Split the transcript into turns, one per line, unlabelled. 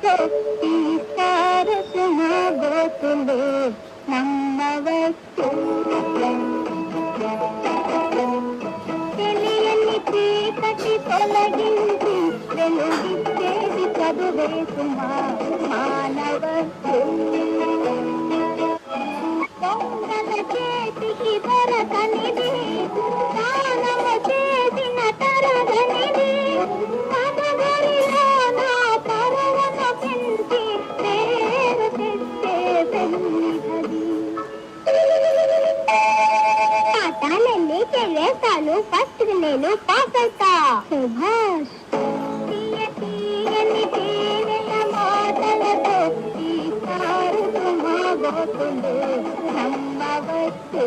మాటలతో తీస్తారు సుమగోతులు నమ్మవచ్చు. తెలియని చీకటి తొలగించి వెలుగిచ్చేది చదువే సుమా మానవచ్చు. దొంగల చేతికి దొరకనిది దానవ చేసిన తరగనిది పదవరిలో నా పరవన పెంచి పేరు తెచ్చే పెన్నిధది. పాఠాలన్నీ చదివేస్తాను, ఫస్ట్ నేను పాస్ అవుతా. సుభాష్ తీయ తీయని తీవెల మాటలతో తీస్తారు సుమగోతులు నమ్మవచ్చు.